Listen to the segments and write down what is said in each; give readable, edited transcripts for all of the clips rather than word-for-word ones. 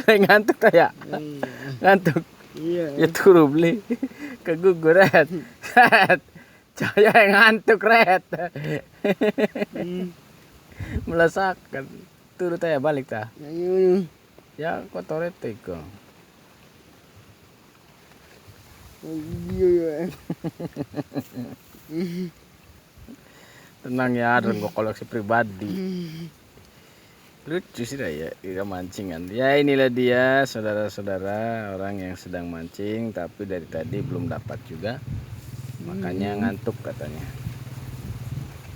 Ngantuk kayak ngantuk. Iya. Ya turu beli kegugur red. Cahaya yang ngantuk red. Melesakan turu teh balik tah. Ayo. Ya kotor itu kok. Iya. Tenang ya, gue koleksi pribadi. Lucu sih dah ya, kita mancingan. Ya inilah dia saudara-saudara orang yang sedang mancing tapi dari tadi belum dapat juga. Makanya ngantuk katanya.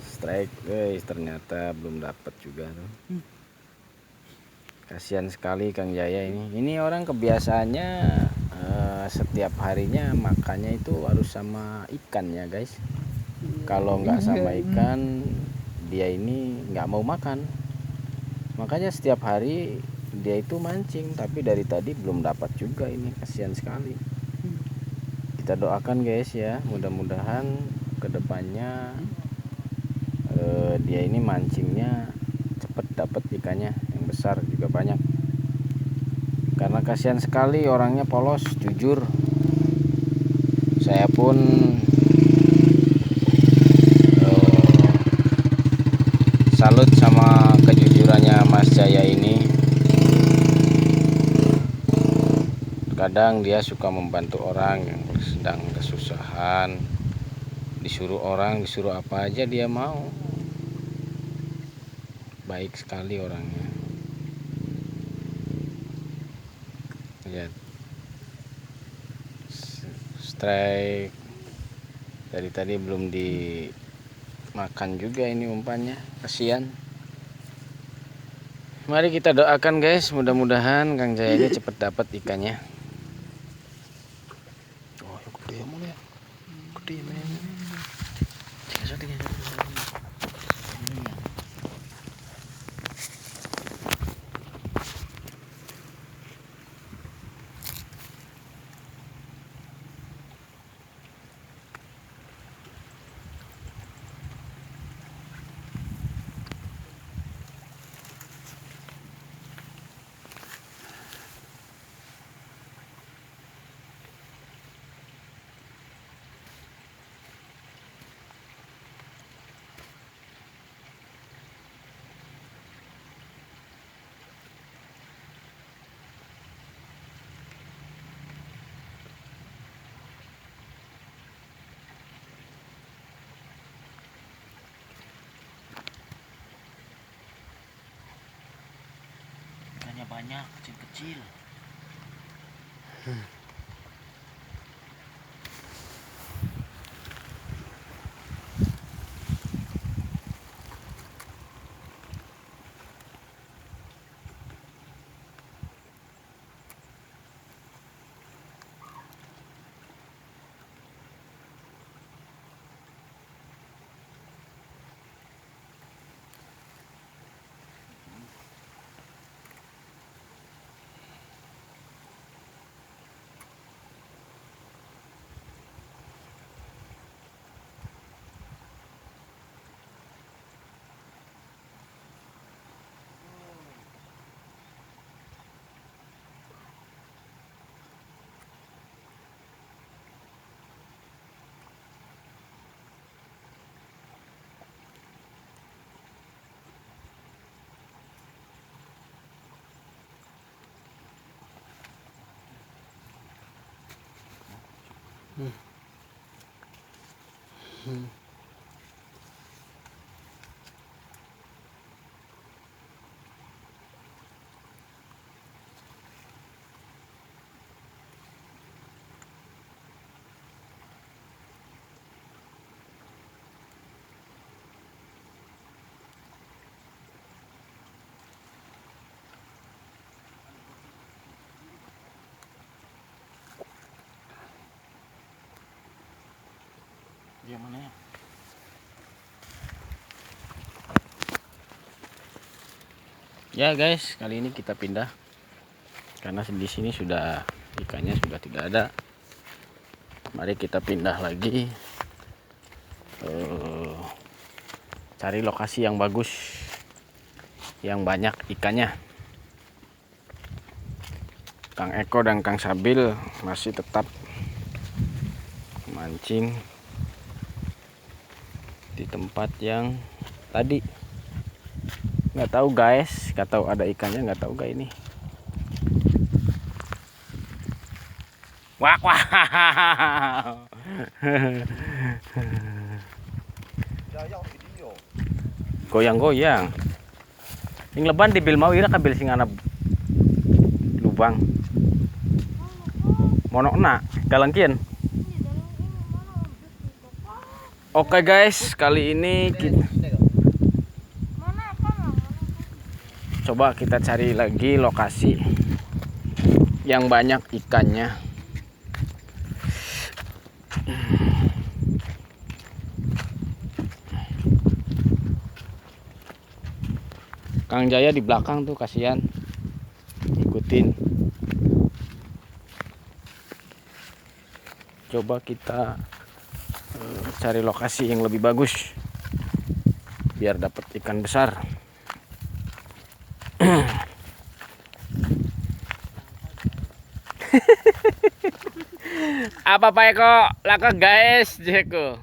Strike guys, ternyata belum dapat juga tuh. Kasihan sekali Kang Jaya ini. Ini orang kebiasaannya setiap harinya makannya itu harus sama ikan ya guys. Kalau nggak sama ikan dia ini nggak mau makan. Makanya setiap hari dia itu mancing tapi dari tadi belum dapat juga ini, kasihan sekali. Kita doakan guys ya, mudah-mudahan kedepannya dia ini mancingnya cepet dapat ikannya yang besar juga banyak. Karena kasihan sekali orangnya polos, jujur. Saya pun salut sama kejujurannya Mas Jaya ini. Kadang dia suka membantu orang yang sedang kesusahan. Disuruh orang, disuruh apa aja dia mau. Baik sekali orangnya. Lihat. Strike. Dari tadi belum dimakan juga ini umpannya, kasihan. Mari kita doakan guys, mudah-mudahan Kang Jaya ini cepat dapat ikannya. Oh, gede ya, gede men. Ikannya banyak, kecil-kecil. Dia mana ya? Ya guys, kali ini kita pindah karena di sini sudah ikannya sudah tidak ada. Mari kita pindah lagi, cari lokasi yang bagus. yang banyak ikannya. Kang Eko dan Kang Sabil masih tetap mancing di tempat yang tadi. Nggak tahu guys, nggak tahu ada ikannya, nggak tahu guys ini. Wah, wah. Goyang-goyang. Yang leban dibil mau ira kabil sing ana lubang. Monokna galangkieun. Oke guys, kali ini kita coba kita cari lagi lokasi yang banyak ikannya. Kang Jaya di belakang tuh kasihan, ikutin. Coba kita cari lokasi yang lebih bagus biar dapat ikan besar. Apa Pak Eko? Laka guys, Jeko.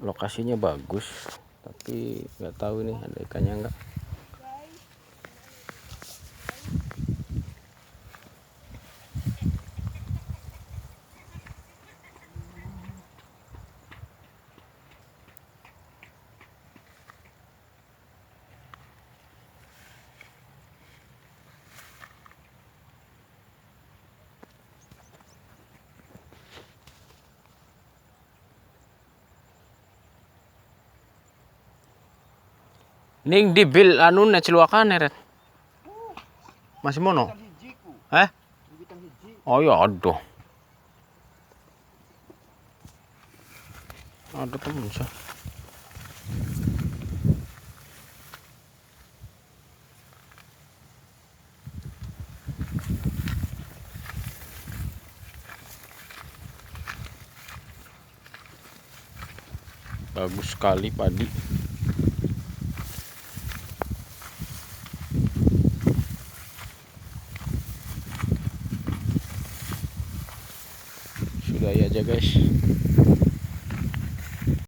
Lokasinya bagus, tapi nggak tahu nih ada ikannya nggak. Ning di bil anu na ciluakan eret. Masih mono? Hah? Oh ya aduh. Ada temen sih. Bagus sekali padi. Sudah ya aja guys.